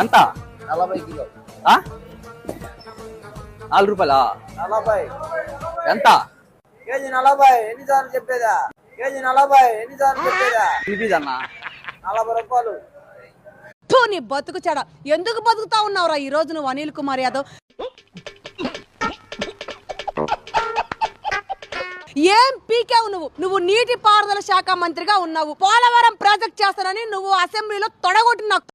ఎంత? 40 కిలో. 4 రూపాయలా? 40. ఎంత? కేజీ 40. ఎన్నిసార్లు చెప్పేదా? కేజీ 40. ఎన్నిసార్లు చెప్పేదా? ఇదన్నా 40 రూపాయలు. నీ బతుకు చెడ. ఎందుకు బతుకుతా ఉన్నావురా ఈ రోజు నువ్వు అనిల్ కుమార్ యాదవ్? ఏం పీకావు నువ్వు నీటి పారుదల శాఖ మంత్రిగా ఉన్నావు. పోలవరం ప్రాజెక్ట్ చేస్తానని నువ్వు అసెంబ్లీలో తొడగొట్టి నాకు